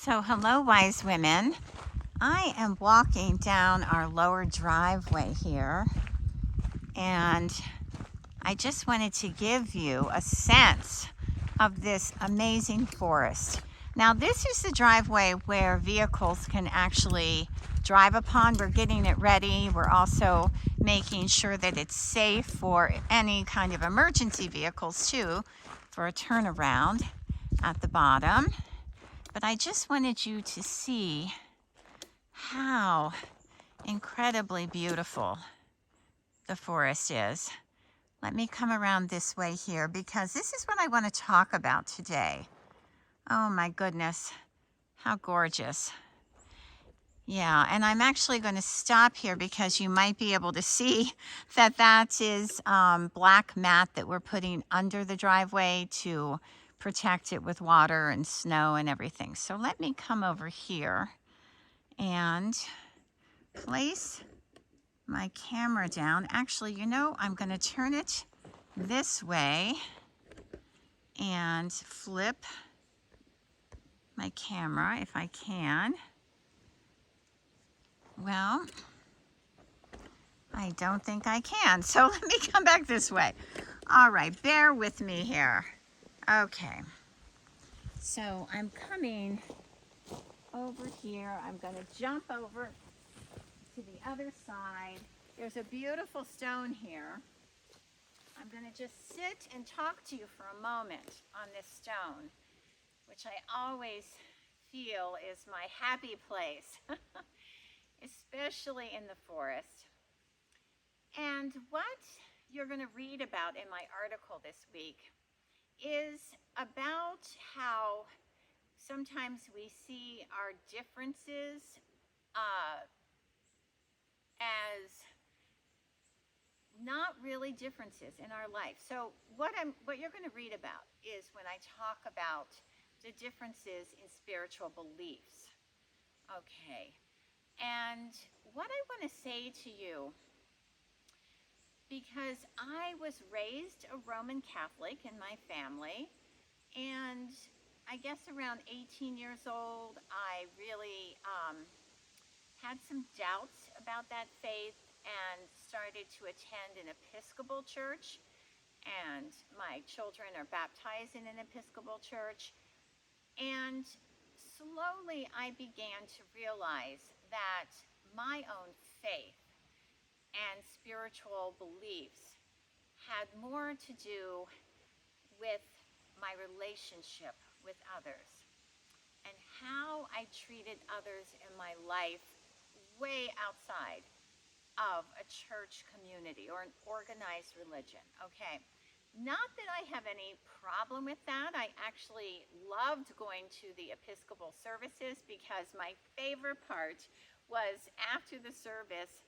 So, hello, wise women. I am walking down our lower driveway here, and I just wanted to give you a sense of this amazing forest. Now, this is the driveway where vehicles can actually drive upon. We're getting it ready. We're also making sure that it's safe for any kind of emergency vehicles, too, for a turnaround at the bottom. But I just wanted you to see how incredibly beautiful the forest is. Let me come around this way here because this is what I want to talk about today. Oh my goodness, how gorgeous. Yeah, and I'm actually going to stop here because you might be able to see that is black mat that we're putting under the driveway to protect it with water and snow and everything. So let me come over here and place my camera down. Actually, I'm going to turn it this way and flip my camera if I can. Well, I don't think I can, so let me come back this way. All right, bear with me here. Okay, so I'm coming over here. I'm going to jump over to the other side. There's a beautiful stone here. I'm going to just sit and talk to you for a moment on this stone, which I always feel is my happy place, especially in the forest. And what you're going to read about in my article this week is about how sometimes we see our differences as not really differences in our life. So what you're going to read about is when I talk about the differences in spiritual beliefs. Okay. And what I want to say to you, because I was raised a Roman Catholic in my family, and I guess around 18 years old, I really had some doubts about that faith and started to attend an Episcopal church, and my children are baptized in an Episcopal church. And slowly I began to realize that my own faith and spiritual beliefs had more to do with my relationship with others and how I treated others in my life way outside of a church community or an organized religion. Okay. Not that I have any problem with that. I actually loved going to the Episcopal services because my favorite part was after the service,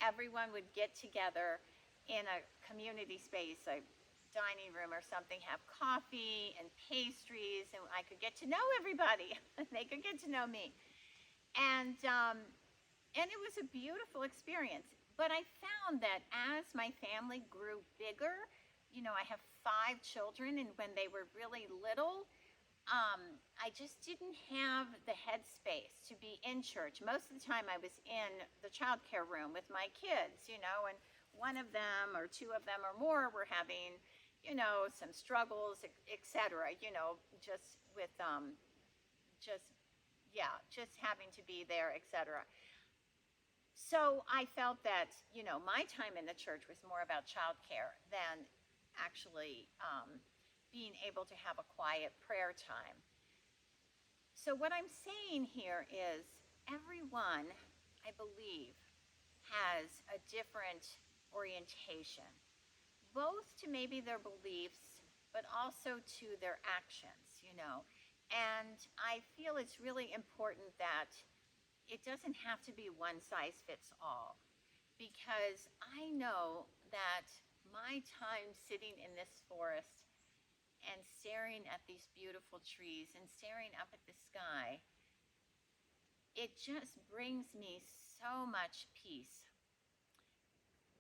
everyone would get together in a community space, a dining room or something, have coffee and pastries, and I could get to know everybody. They could get to know me. And it was a beautiful experience. But I found that as my family grew bigger, I have 5 children, and when they were really little, I just didn't have the headspace to be in church. Most of the time I was in the child care room with my kids, and one of them or 2 of them or more were having, some struggles, etc., just with, just having to be there, etc. So I felt that, my time in the church was more about childcare than actually being able to have a quiet prayer time. So what I'm saying here is everyone, I believe, has a different orientation, both to maybe their beliefs, but also to their actions. And I feel it's really important that it doesn't have to be one size fits all, because I know that my time sitting in this forest and staring at these beautiful trees and staring up at the sky, it just brings me so much peace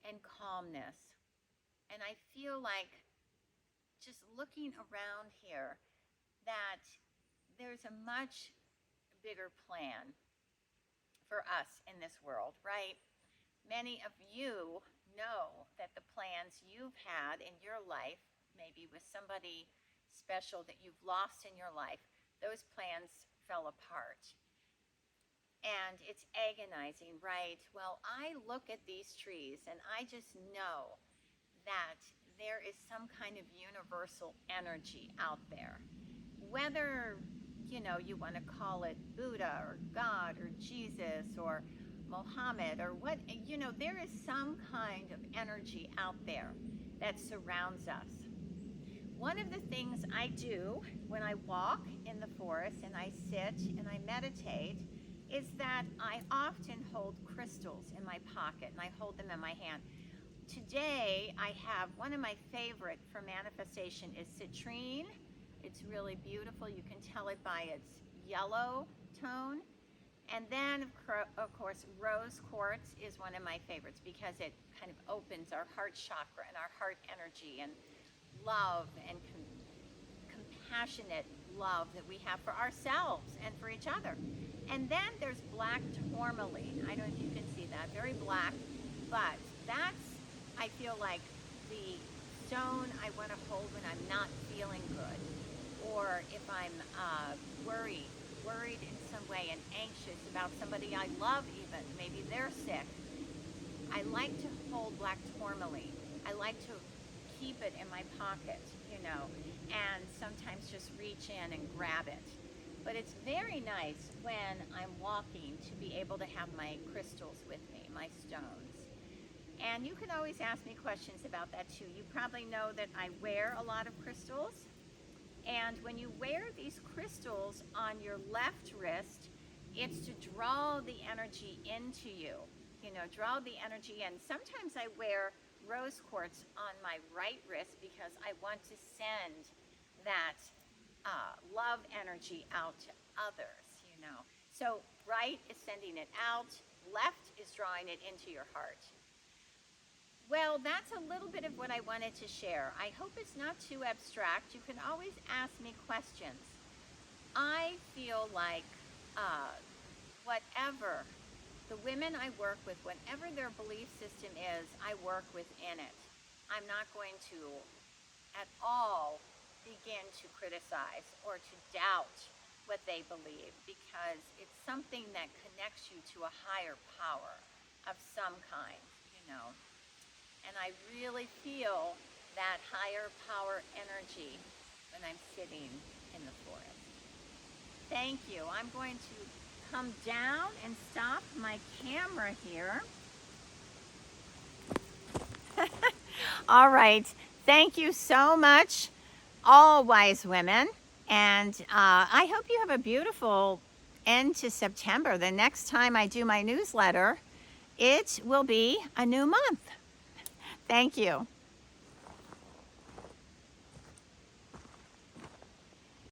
and calmness. And I feel like just looking around here that there's a much bigger plan for us in this world, right? Many of you know that the plans you've had in your life, maybe with somebody special that you've lost in your life, those plans fell apart. And it's agonizing, right? Well, I look at these trees and I just know that there is some kind of universal energy out there. Whether, you want to call it Buddha or God or Jesus or Mohammed or what, there is some kind of energy out there that surrounds us. One of the things I do when I walk in the forest and I sit and I meditate is that I often hold crystals in my pocket and I hold them in my hand. Today I have one of my favorite for manifestation is citrine. It's really beautiful. You can tell it by its yellow tone. And then, of course, rose quartz is one of my favorites because it kind of opens our heart chakra and our heart energy and love and compassionate love that we have for ourselves and for each other. And then there's black tourmaline. I don't know if you can see that. Very black. But that's, I feel like, the stone I want to hold when I'm not feeling good. Or if I'm worried in some way and anxious about somebody I love even. Maybe they're sick. I like to hold black tourmaline. I like to keep it in my pocket, and sometimes just reach in and grab it. But it's very nice when I'm walking to be able to have my crystals with me, my stones. And you can always ask me questions about that too. You probably know that I wear a lot of crystals. And when you wear these crystals on your left wrist, it's to draw the energy into you, draw the energy in. Sometimes I wear rose quartz on my right wrist because I want to send that love energy out to others, So right is sending it out, left is drawing it into your heart. Well, that's a little bit of what I wanted to share. I hope it's not too abstract. You can always ask me questions. I feel like whatever the women I work with, whatever their belief system is, I work within it. I'm not going to at all begin to criticize or to doubt what they believe because it's something that connects you to a higher power of some kind, And I really feel that higher power energy when I'm sitting in the forest. Thank you. I'm going to come down and stop my camera here. All right. Thank you so much, all wise women. And I hope you have a beautiful end to September. The next time I do my newsletter, it will be a new month. Thank you.